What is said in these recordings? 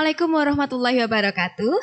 Assalamualaikum warahmatullahi wabarakatuh.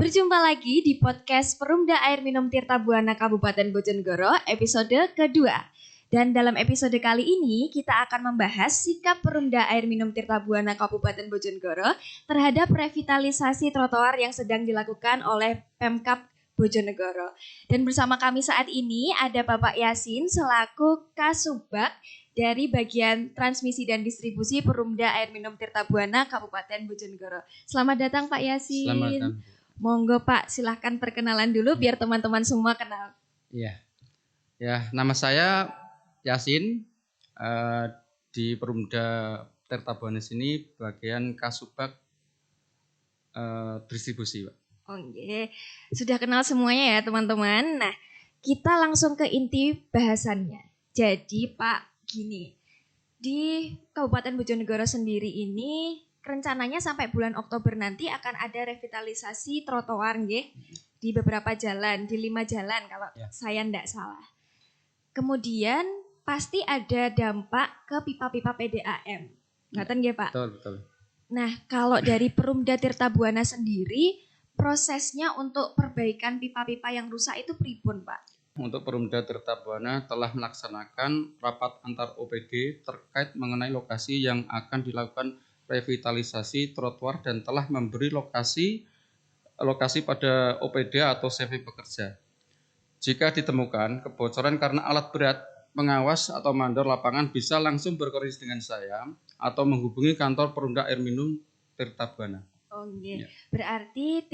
Berjumpa lagi di podcast Perumda Air Minum Tirta Buana Kabupaten Bojonegoro episode kedua. Dan dalam episode kali ini kita akan membahas sikap Perumda Air Minum Tirta Buana Kabupaten Bojonegoro terhadap revitalisasi trotoar yang sedang dilakukan oleh Pemkab Bojonegoro. Dan bersama kami saat ini ada Bapak Yasin selaku Kasubag dari bagian transmisi dan distribusi Perumda Air Minum Tirta Buana Kabupaten Bojonegoro. Selamat datang Pak Yasin. Selamat datang. Monggo Pak, silahkan perkenalan dulu biar teman-teman semua kenal. Iya, ya nama saya Yasin di Perumda Tirta Buana sini bagian Kasubag distribusi, Pak. Oke, sudah kenal semuanya ya teman-teman. Nah, kita langsung ke inti bahasannya. Jadi Pak, gini, di Kabupaten Bojonegoro sendiri ini rencananya sampai bulan Oktober nanti akan ada revitalisasi trotoar nggih di beberapa jalan, di 5 jalan kalau saya ndak salah. Kemudian pasti ada dampak ke pipa-pipa PDAM. Ngaten nggih, Pak? Betul. Nah, kalau dari Perumda Tirta Buana sendiri prosesnya untuk perbaikan pipa-pipa yang rusak itu pripun, Pak? Untuk Perumda Tirta Buana telah melaksanakan rapat antar OPD terkait mengenai lokasi yang akan dilakukan revitalisasi trotoar dan telah memberi lokasi pada OPD atau CV pekerja. Jika ditemukan kebocoran karena alat berat, pengawas atau mandor lapangan bisa langsung berkoordinasi dengan saya atau menghubungi kantor Perumda Air Minum Tirta Buana. Ya. Berarti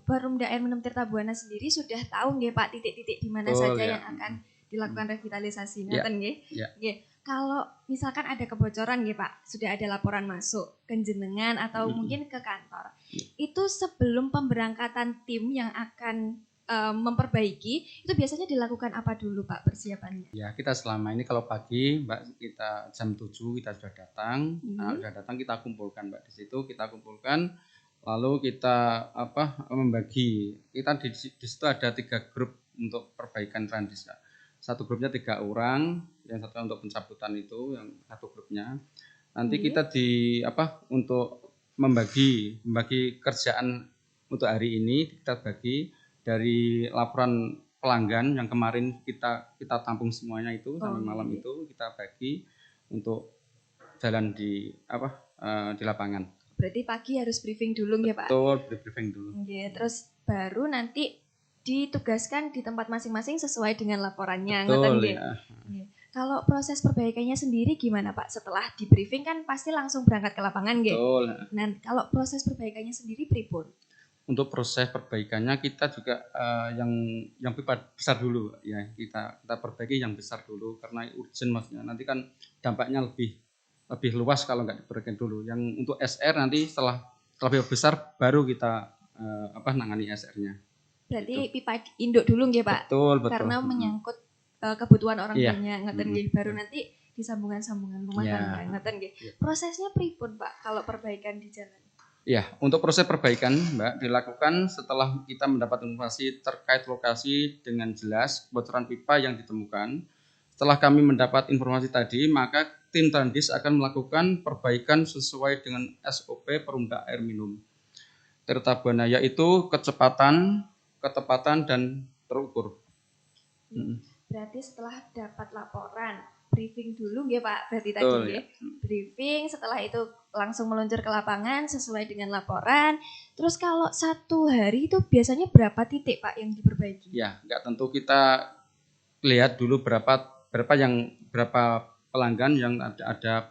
Perumda Air Minum Tirta Buana sendiri sudah tahu nggih Pak titik-titik di mana saja yang akan dilakukan revitalisasi. Ngoten nggih? Nggih. Kalau misalkan ada kebocoran nggih Pak, sudah ada laporan masuk ke jenengan atau mungkin ke kantor. Itu sebelum pemberangkatan tim yang akan memperbaiki, itu biasanya dilakukan apa dulu Pak persiapannya? Ya, kita selama ini kalau pagi Mbak, kita jam 7 kita sudah datang. Nah, sudah datang kita kumpulkan Mbak, di situ kita kumpulkan. Lalu kita membagi, kita di situ ada 3 grup untuk perbaikan randis. Satu grupnya 3 orang, yang satu untuk pencabutan itu, yang satu grupnya. Nanti kita untuk membagi kerjaan untuk hari ini kita bagi dari laporan pelanggan yang kemarin kita tampung semuanya itu sampai malam itu kita bagi untuk jalan di lapangan. Berarti pagi harus briefing dulu ya Pak? Betul, briefing dulu. Oke, terus baru nanti ditugaskan di tempat masing-masing sesuai dengan laporannya. Betul ya. Kalau proses perbaikannya sendiri gimana Pak? Setelah di briefing kan pasti langsung berangkat ke lapangan gitu. Betul. Nah, kalau proses perbaikannya sendiri pripun? Untuk proses perbaikannya kita juga yang pipa besar dulu ya, kita perbaiki yang besar dulu karena urgent maksudnya. Nanti kan dampaknya lebih luas kalau nggak diperbaiki dulu. Yang untuk SR nanti setelah lebih besar baru kita nangani SR-nya. Berarti pipa induk dulu nggih Pak? Betul. Karena menyangkut kebutuhan orang banyak, ngeten nggih. Baru nanti di sambungan-sambungan rumah tangga, ngeten nggih. Prosesnya pripun Pak kalau perbaikan di jalan? Ya, untuk proses perbaikan Mbak dilakukan setelah kita mendapat informasi terkait lokasi dengan jelas kebocoran pipa yang ditemukan. Setelah kami mendapat informasi tadi, maka tim Tandis akan melakukan perbaikan sesuai dengan SOP Perumda Air Minum Tirta Buana, yaitu kecepatan, ketepatan, dan terukur. Berarti setelah dapat laporan, briefing dulu nggih Pak, berarti tadi nggih. Briefing, setelah itu langsung meluncur ke lapangan sesuai dengan laporan. Terus kalau satu hari itu biasanya berapa titik Pak yang diperbaiki? Ya, nggak tentu, kita lihat dulu berapa pelanggan yang ada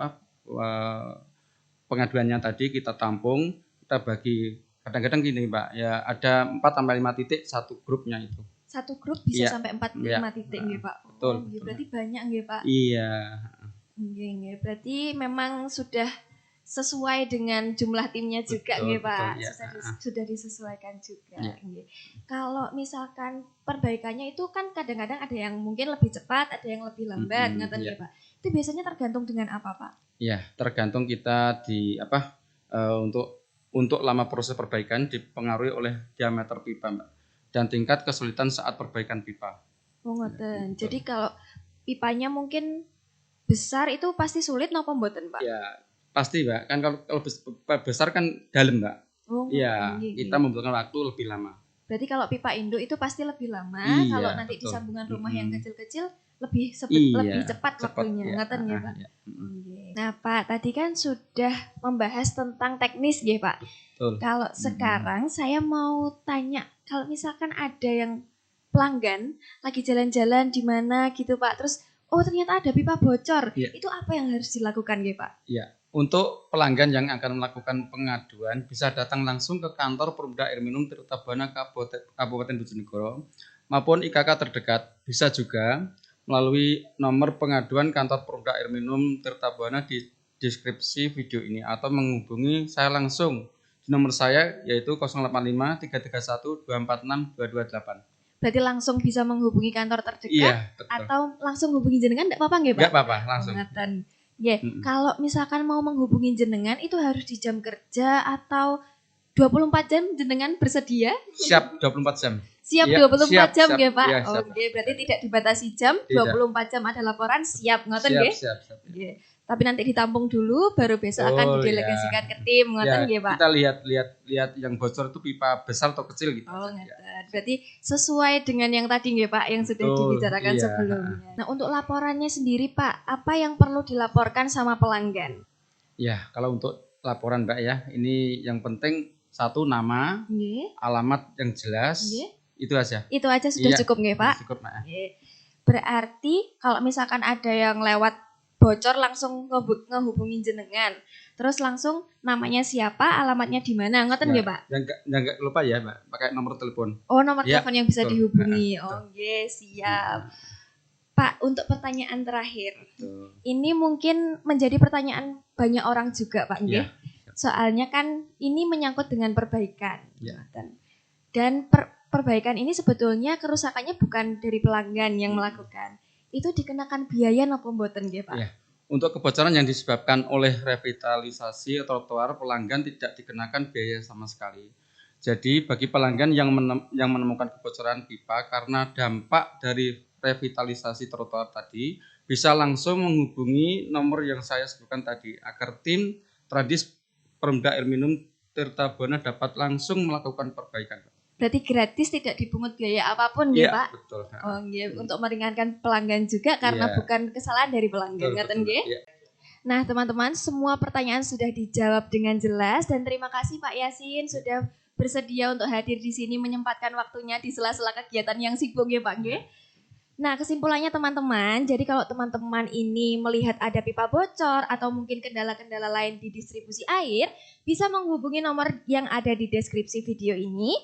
pengaduannya tadi kita tampung, kita bagi. Kadang-kadang gini Pak, ya ada 4-5 titik satu grupnya itu. Satu grup bisa sampai 4-5 titik nggih Pak. Betul. Berarti banyak nggih Pak. Iya. Nggih. Berarti memang sudah sesuai dengan jumlah timnya juga nggih Pak. Ya. Sudah disesuaikan juga. Ya. Kalau misalkan perbaikannya itu kan kadang-kadang ada yang mungkin lebih cepat, ada yang lebih lambat, ngaten nggih Pak. Itu biasanya tergantung dengan apa Pak? Iya, tergantung kita untuk lama proses perbaikan dipengaruhi oleh diameter pipa Mbak, dan tingkat kesulitan saat perbaikan pipa. Oh ngoten. Jadi kalau pipanya mungkin besar itu pasti sulit napa mboten Pak? Ya pasti Mbak, kan kalau besar kan dalam Mbak. Oh, Iya, nggih, kita nggih. membutuhkan waktu lebih lama. Berarti kalau pipa induk itu pasti lebih lama, kalau Iya, nanti di betul. sambungan rumah yang Mm-mm. kecil-kecil lebih lebih Iya, cepat cepat waktunya, ya. ngoten nggih, Pak? Ya. Mm-mm. Oke. Nah, Pak, tadi kan sudah membahas tentang teknis nggih, Pak. Betul. Kalau sekarang saya mau tanya, kalau misalkan ada yang pelanggan lagi jalan-jalan di mana gitu, Pak, terus oh ternyata ada pipa bocor, Iya. itu apa yang harus dilakukan nggih, Pak? Ya, untuk pelanggan yang akan melakukan pengaduan bisa datang langsung ke kantor Perumda Air Minum Tirta Buana Kabupaten Bojonegoro maupun IKK terdekat. Bisa juga melalui nomor pengaduan kantor Perumda Air Minum Tirta Buana di deskripsi video ini atau menghubungi saya langsung di nomor saya yaitu 085 331 246 228. Berarti langsung bisa menghubungi kantor terdekat Iya, betul. atau langsung hubungi jenengan enggak apa-apa nggih, Pak? Enggak apa-apa, langsung. Ngeten. Nggih, Mm-mm. kalau misalkan mau menghubungi jenengan itu harus di jam kerja atau 24 jam jenengan bersedia? Siap 24 jam. Siap Iya, 24 siap, jam siap. nggih, Pak? Iya, siap. Oke, berarti tidak dibatasi jam, Tidak. 24 jam ada laporan, siap ngoten Siap, nggih? siap. Nggih. Tapi nanti ditampung dulu baru besok akan Oh, didelegasikan ke tim, ngoten nggih, Pak? Kita lihat yang bocor itu pipa besar atau kecil gitu. Oh, aja. ngeten. Berarti sesuai dengan yang tadi nggih, Pak, yang sudah Betul, dibicarakan iya. sebelumnya. Nah, untuk laporannya sendiri, Pak, apa yang perlu dilaporkan sama pelanggan? Ya, kalau untuk laporan Mbak ya, ini yang penting satu nama, Nggih. alamat yang jelas, Nggih. itu aja. Itu aja sudah Iya, cukup nggih, Pak? Cukup, Mbak. Nggih. Berarti kalau misalkan ada yang lewat bocor langsung ngehubungin jenengan. Terus langsung namanya siapa, alamatnya di mana, ngoten nggih, Pak? Yang enggak lupa ya, Mbak, pakai nomor telepon. Oh, nomor Iya, telepon yang bisa betul. dihubungi. Betul. Oh, nggih, siap. Pak, untuk pertanyaan terakhir. Betul. Ini mungkin menjadi pertanyaan banyak orang juga, Pak, nggih. Iya. Soalnya kan ini menyangkut dengan perbaikan. Iya. Dan perbaikan ini sebetulnya kerusakannya bukan dari pelanggan yang melakukan. Itu dikenakan biaya napa mboten nggih, Pak? Iya. Untuk kebocoran yang disebabkan oleh revitalisasi trotoar, pelanggan tidak dikenakan biaya sama sekali. Jadi bagi pelanggan yang menemukan kebocoran pipa karena dampak dari revitalisasi trotoar tadi, bisa langsung menghubungi nomor yang saya sebutkan tadi agar tim Tradis Perumda Air Minum Tirta Buana dapat langsung melakukan perbaikan. Berarti gratis, tidak dipungut biaya apapun nggih, Iya, Pak? betul. Oh, nggih, untuk meringankan pelanggan juga karena Iya. bukan kesalahan dari pelanggan, ngoten nggih? Iya. Nah, teman-teman, semua pertanyaan sudah dijawab dengan jelas dan terima kasih Pak Yasin sudah bersedia untuk hadir di sini menyempatkan waktunya di sela-sela kegiatan yang sibuk ya, Pak nggih. Nah, kesimpulannya teman-teman, jadi kalau teman-teman ini melihat ada pipa bocor atau mungkin kendala-kendala lain di distribusi air, bisa menghubungi nomor yang ada di deskripsi video ini.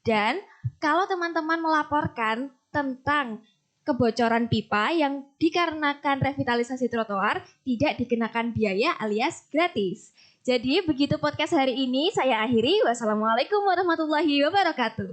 Dan kalau teman-teman melaporkan tentang kebocoran pipa yang dikarenakan revitalisasi trotoar, tidak dikenakan biaya alias gratis. Jadi begitu podcast hari ini saya akhiri. Wassalamualaikum warahmatullahi wabarakatuh.